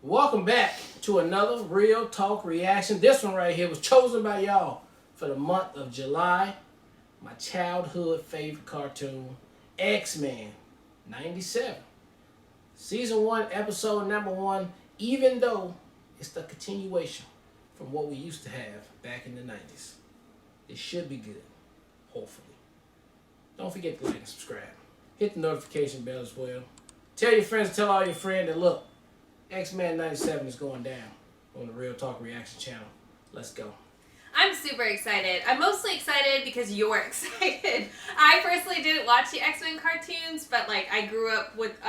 Welcome back to another Real Talk reaction. This one right here was chosen by y'all for the month of July. My childhood favorite cartoon, X-Men 97. Season 1, episode number 1, even though it's the continuation from what we used to have back in the 90s. It should be good, hopefully. Don't forget to like and subscribe. Hit the notification bell as well. Tell your friends, tell all your friends that look, X-Men 97 is going down on the Real Talk Reaction channel. Let's go. I'm super excited. I'm mostly excited because you're excited. I personally didn't watch the X-Men cartoons, but like I grew up with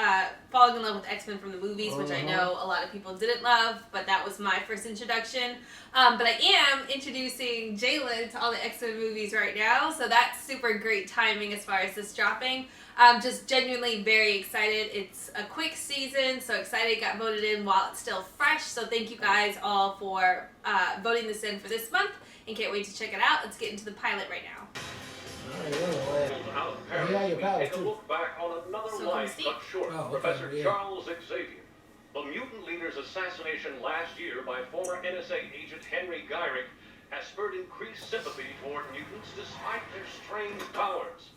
falling in love with X-Men from the movies, which I know a lot of people didn't love, but that was my first introduction. But I am introducing Jalen to all the X-Men movies right now, so that's super great timing as far as this dropping. I'm just genuinely very excited. It's a quick season, so excited it got voted in while it's still fresh. So thank you guys all for voting this in for this month, and can't wait to check it out. Let's get into the pilot right now. Take a look back on another life cut short. Professor Charles Xavier. The mutant leader's assassination last year by former NSA agent Henry Gyrick has spurred increased sympathy toward mutants despite their strange powers.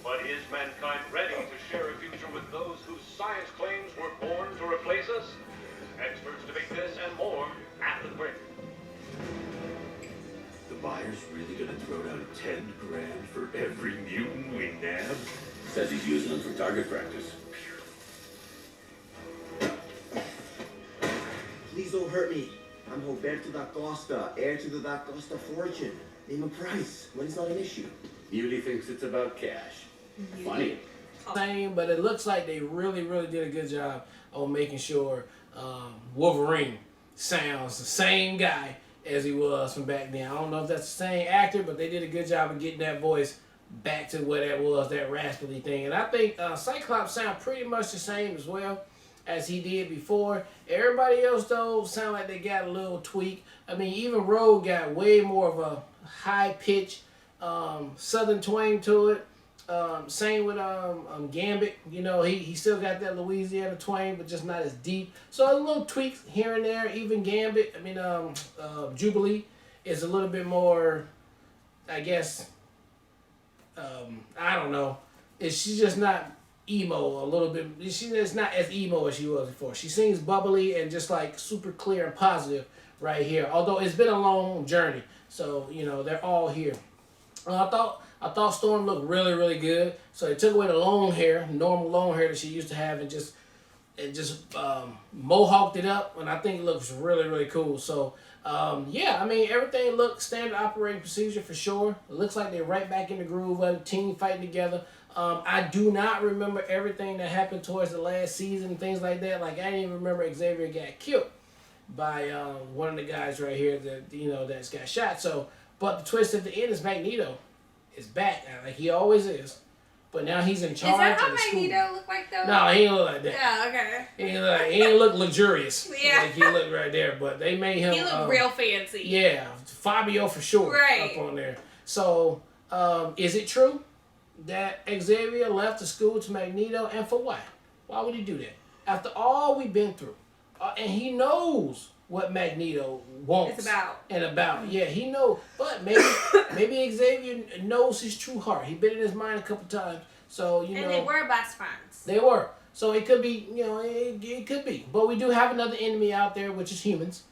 But is mankind ready to share a future with those whose science claims were born to replace us? Experts debate this and more after the break. The buyer's really gonna throw down 10 grand for every mutant we nab? Says he's using them for target practice. Please don't hurt me. I'm Roberto da Costa, heir to the da Costa fortune. Name a price. Money's not an issue. Beauty thinks it's about cash. Funny. Same, but it looks like they really did a good job on making sure Wolverine sounds the same guy as he was from back then. I don't know if that's the same actor, but they did a good job of getting that voice back to what that was, that raspy thing. And I think Cyclops sound pretty much the same as well as he did before. Everybody else, though, sound like they got a little tweak. I mean, even Rogue got way more of a high-pitched southern twang to it. Same with Gambit. You know, he still got that Louisiana twang, but just not as deep. So a little tweaks here and there. Even Gambit, I mean, Jubilee is a little bit more, I guess, I don't know. She's just not emo a little bit. She's not as emo as she was before. She sings bubbly and just like super clear and positive right here. Although it's been a long journey. So, you know, they're all here. I thought Storm looked really good. So they took away the long hair, normal long hair that she used to have, and just mohawked it up, and I think it looks really cool. So yeah, I mean, everything looks standard operating procedure for sure. It looks like they're right back in the groove of the team fighting together. I do not remember everything that happened towards the last season and things like that. Like I didn't even remember Xavier got killed by one of the guys right here that that's got shot. So, but the twist at the end is Magneto is back, like he always is, but now he's in charge. Is that how of the Magneto look like though? No, he ain't look like that. Yeah, okay. He ain't look luxurious. Yeah. Like he looked right there, but they made him. He looked real fancy. Yeah, Fabio for sure. Right. Up on there. So, is it true that Xavier left the school to Magneto, and for what? Why would he do that? After all we've been through, and he knows what Magneto wants. It's about. And about. Yeah, he knows. But maybe Xavier knows his true heart. He's been in his mind a couple times. So, you know. And they were best friends. They were. So it could be, it could be. But we do have another enemy out there, which is humans.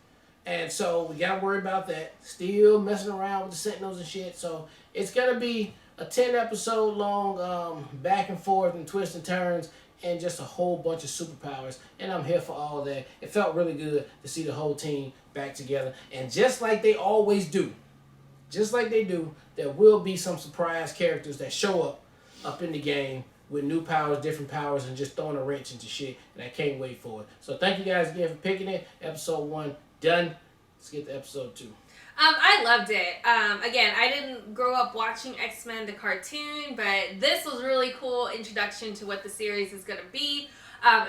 And so we got to worry about that. Still messing around with the Sentinels and shit. So it's going to be a 10-episode long back and forth and twists and turns, and just a whole bunch of superpowers, and I'm here for all of that. It felt really good to see the whole team back together, and just like they always do, there will be some surprise characters that show up in the game with new powers, different powers, and just throwing a wrench into shit, and I can't wait for it. So thank you guys again for picking it. Episode 1 done. Let's get to episode 2. I loved it. Again, I didn't grow up watching X-Men the cartoon, but this was really cool introduction to what the series is going to be.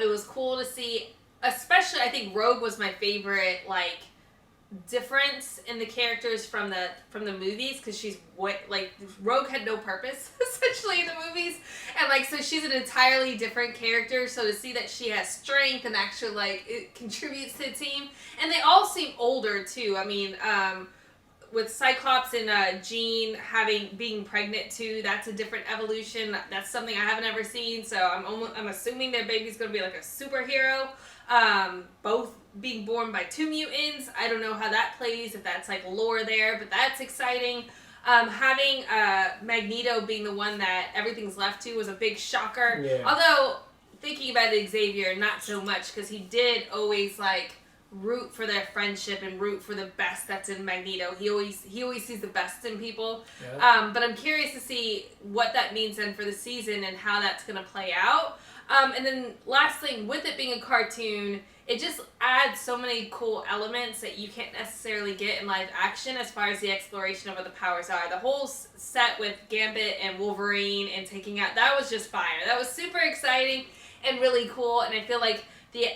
It was cool to see, especially I think Rogue was my favorite, like, difference in the characters from the movies, because she's like Rogue had no purpose essentially in the movies, and like so she's an entirely different character. So to see that she has strength and actually like it contributes to the team, and they all seem older too. I mean, with Cyclops and Jean being pregnant too, that's a different evolution. That's something I haven't ever seen. So I'm assuming their baby's gonna be like a superhero. Both being born by 2 mutants. I don't know how that plays, if that's like lore there, but that's exciting. Having Magneto being the one that everything's left to was a big shocker. Yeah. Although, thinking about Xavier, not so much, because he did always like root for their friendship and root for the best that's in Magneto. He always sees the best in people. Yeah. But I'm curious to see what that means then for the season and how that's going to play out. And then last thing, with it being a cartoon, it just adds so many cool elements that you can't necessarily get in live action as far as the exploration of what the powers are. The whole set with Gambit and Wolverine and taking out, that was just fire. That was super exciting and really cool, and I feel like the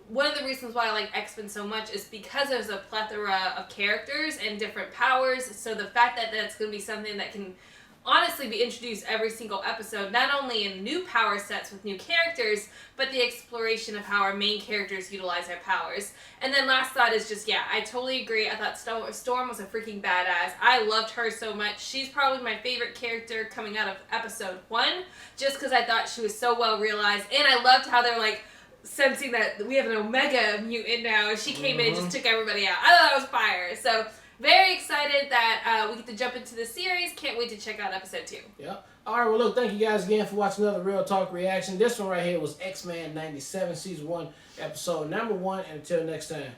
one of the reasons why I like X-Men so much is because there's a plethora of characters and different powers, so the fact that that's going to be something that can honestly be introduced every single episode, not only in new power sets with new characters, but the exploration of how our main characters utilize their powers. And then last thought is just, yeah, I totally agree. I thought Storm was a freaking badass. I loved her so much. She's probably my favorite character coming out of episode 1, just because I thought she was so well realized, and I loved how they're like sensing that we have an Omega mutant now, and she came in and just took everybody out. I thought that was fire. So very excited that we get to jump into the series. Can't wait to check out episode 2. Yeah. All right, well, look, thank you guys again for watching another Real Talk reaction. This one right here was X-Men 97, Season 1, Episode number 1. And until next time.